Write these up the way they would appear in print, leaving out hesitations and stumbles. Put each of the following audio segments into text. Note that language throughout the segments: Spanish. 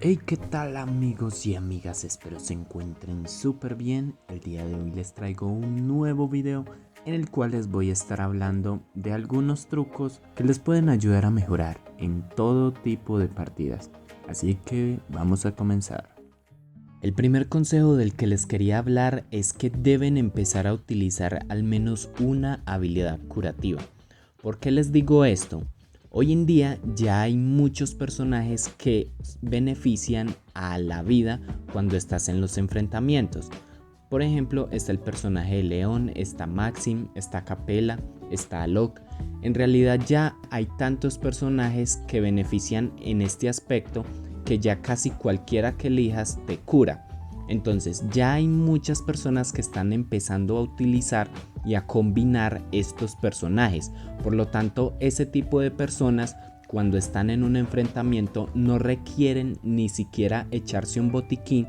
Hey, ¿qué tal amigos y amigas? Espero se encuentren súper bien. El día de hoy les traigo un nuevo video en el cual les voy a estar hablando de algunos trucos que les pueden ayudar a mejorar en todo tipo de partidas. Así que vamos a comenzar. El primer consejo del que les quería hablar es que deben empezar a utilizar al menos una habilidad curativa. ¿Por qué les digo esto? Hoy en día ya hay muchos personajes que benefician a la vida cuando estás en los enfrentamientos. Por ejemplo, está el personaje de León, está Maxim, está Capella, está Alok. En realidad ya hay tantos personajes que benefician en este aspecto que ya casi cualquiera que elijas te cura. Entonces ya hay muchas personas que están empezando a utilizar y a combinar estos personajes. Por lo tanto, ese tipo de personas cuando están en un enfrentamiento no requieren ni siquiera echarse un botiquín,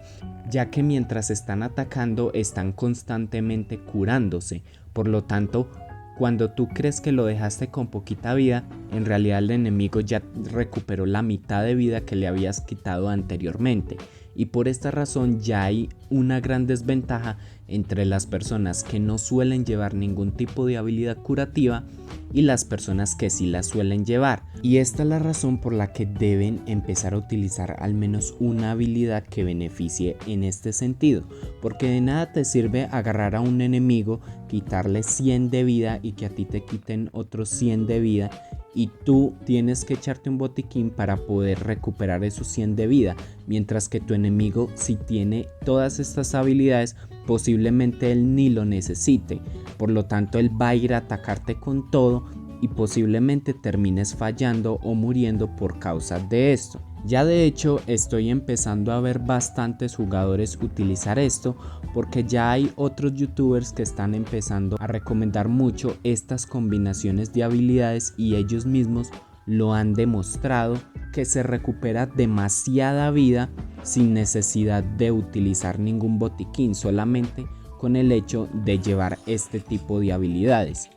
ya que mientras están atacando están constantemente curándose. Por lo tanto, cuando tú crees que lo dejaste con poquita vida, en realidad el enemigo ya recuperó la mitad de vida que le habías quitado anteriormente. Y por esta razón ya hay una gran desventaja entre las personas que no suelen llevar ningún tipo de habilidad curativa y las personas que sí la suelen llevar. Y esta es la razón por la que deben empezar a utilizar al menos una habilidad que beneficie en este sentido. Porque de nada te sirve agarrar a un enemigo, quitarle 100 de vida y que a ti te quiten otros 100 de vida. Y tú tienes que echarte un botiquín para poder recuperar esos 100 de vida, mientras que tu enemigo, si tiene todas estas habilidades, posiblemente él ni lo necesite. Por lo tanto, él va a ir a atacarte con todo y posiblemente termines fallando o muriendo por causa de esto. Ya de hecho estoy empezando a ver bastantes jugadores utilizar esto porque ya hay otros youtubers que están empezando a recomendar mucho estas combinaciones de habilidades y ellos mismos lo han demostrado que se recupera demasiada vida sin necesidad de utilizar ningún botiquín, solamente con el hecho de llevar este tipo de habilidades.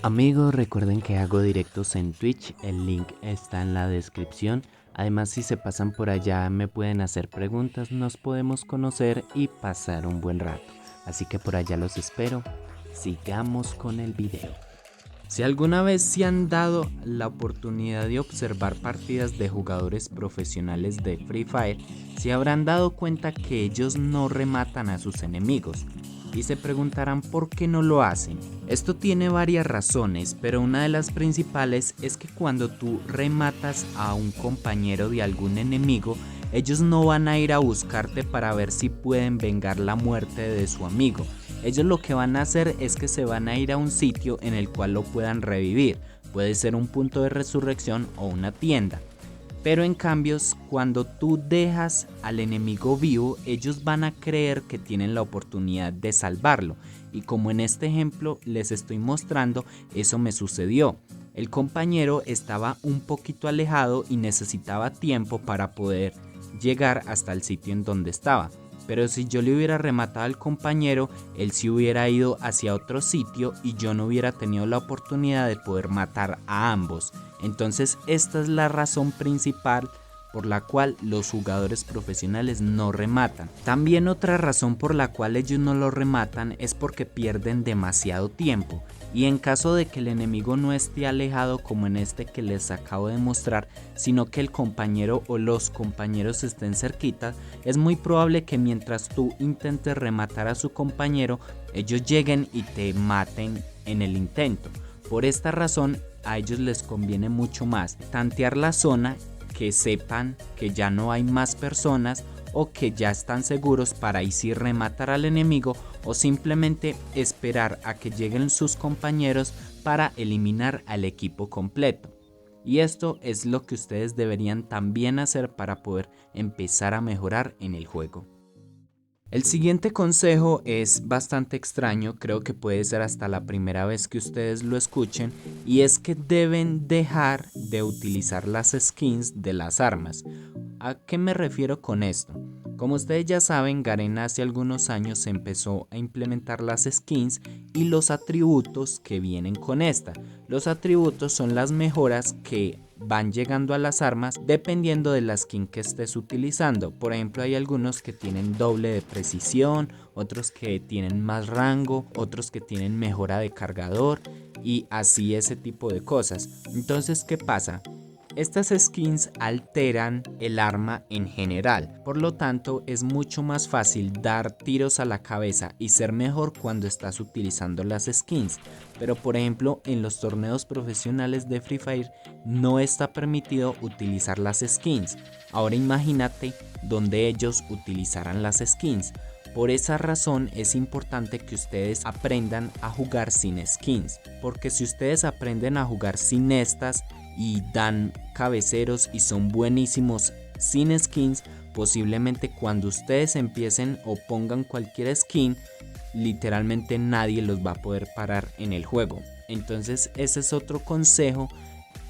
Amigos, recuerden que hago directos en Twitch, el link está en la descripción. Además, si se pasan por allá me pueden hacer preguntas, nos podemos conocer y pasar un buen rato. Así que por allá los espero. Sigamos con el video. Si alguna vez se han dado la oportunidad de observar partidas de jugadores profesionales de Free Fire, se habrán dado cuenta que ellos no rematan a sus enemigos. Y se preguntarán por qué no lo hacen. Esto tiene varias razones, pero una de las principales es que cuando tú rematas a un compañero de algún enemigo, ellos no van a ir a buscarte para ver si pueden vengar la muerte de su amigo. Ellos lo que van a hacer es que se van a ir a un sitio en el cual lo puedan revivir. Puede ser un punto de resurrección o una tienda. Pero en cambio, cuando tú dejas al enemigo vivo, ellos van a creer que tienen la oportunidad de salvarlo. Y como en este ejemplo les estoy mostrando, eso me sucedió. El compañero estaba un poquito alejado y necesitaba tiempo para poder llegar hasta el sitio en donde estaba. Pero si yo le hubiera rematado al compañero, él sí hubiera ido hacia otro sitio y yo no hubiera tenido la oportunidad de poder matar a ambos. Entonces esta es la razón principal por la cual los jugadores profesionales no rematan. También otra razón por la cual ellos no lo rematan es porque pierden demasiado tiempo. Y en caso de que el enemigo no esté alejado como en este que les acabo de mostrar, sino que el compañero o los compañeros estén cerquita, es muy probable que mientras tú intentes rematar a su compañero, ellos lleguen y te maten en el intento. Por esta razón, a ellos les conviene mucho más tantear la zona, que sepan que ya no hay más personas o que ya están seguros para ahí sí rematar al enemigo, o simplemente esperar a que lleguen sus compañeros para eliminar al equipo completo. Y esto es lo que ustedes deberían también hacer para poder empezar a mejorar en el juego. El siguiente consejo es bastante extraño, creo que puede ser hasta la primera vez que ustedes lo escuchen, y es que deben dejar de utilizar las skins de las armas. ¿A qué me refiero con esto? Como ustedes ya saben, Garena hace algunos años empezó a implementar las skins y los atributos que vienen con esta. Los atributos son las mejoras que van llegando a las armas dependiendo de la skin que estés utilizando. Por ejemplo, hay algunos que tienen doble de precisión, otros que tienen más rango, otros que tienen mejora de cargador y así ese tipo de cosas. Entonces, ¿qué pasa? Estas skins alteran el arma en general, por lo tanto es mucho más fácil dar tiros a la cabeza y ser mejor cuando estás utilizando las skins. Pero por ejemplo en los torneos profesionales de Free Fire no está permitido utilizar las skins. Ahora imagínate donde ellos utilizarán las skins. Por esa razón es importante que ustedes aprendan a jugar sin skins, porque si ustedes aprenden a jugar sin estas y dan cabeceros y son buenísimos sin skins, posiblemente cuando ustedes empiecen o pongan cualquier skin, literalmente nadie los va a poder parar en el juego. Entonces ese es otro consejo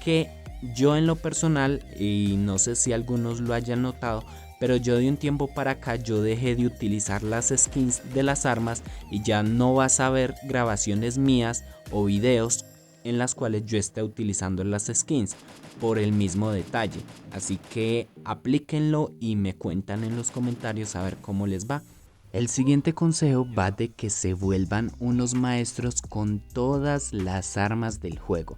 que yo en lo personal, y no sé si algunos lo hayan notado, pero yo de un tiempo para acá yo dejé de utilizar las skins de las armas y ya no vas a ver grabaciones mías o videos en las cuales yo esté utilizando las skins por el mismo detalle. Así que aplíquenlo y me cuentan en los comentarios a ver cómo les va. El siguiente consejo va de que se vuelvan unos maestros con todas las armas del juego.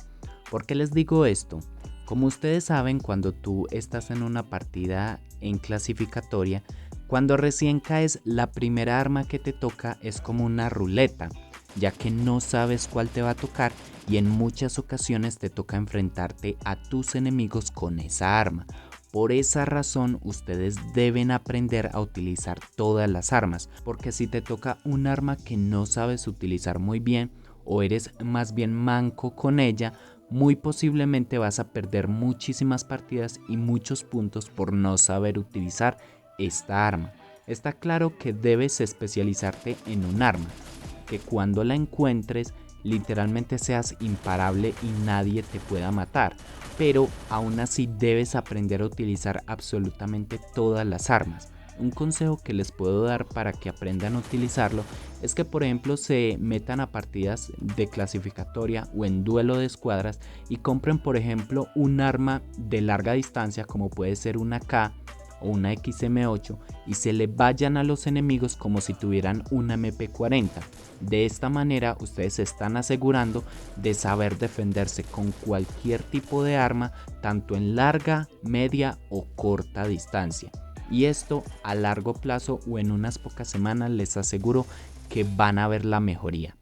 ¿Por qué les digo esto? Como ustedes saben, cuando tú estás en una partida en clasificatoria, cuando recién caes, la primera arma que te toca es como una ruleta, ya que no sabes cuál te va a tocar y en muchas ocasiones te toca enfrentarte a tus enemigos con esa arma. Por esa razón ustedes deben aprender a utilizar todas las armas, porque si te toca un arma que no sabes utilizar muy bien o eres más bien manco con ella, muy posiblemente vas a perder muchísimas partidas y muchos puntos por no saber utilizar esta arma. Está claro que debes especializarte en un arma, que cuando la encuentres literalmente seas imparable y nadie te pueda matar, pero aún así debes aprender a utilizar absolutamente todas las armas. Un consejo que les puedo dar para que aprendan a utilizarlo es que por ejemplo se metan a partidas de clasificatoria o en duelo de escuadras y compren por ejemplo un arma de larga distancia como puede ser una K o una XM8 y se le vayan a los enemigos como si tuvieran una MP40. De esta manera ustedes se están asegurando de saber defenderse con cualquier tipo de arma, tanto en larga, media o corta distancia. Y esto a largo plazo o en unas pocas semanas les aseguro que van a ver la mejoría.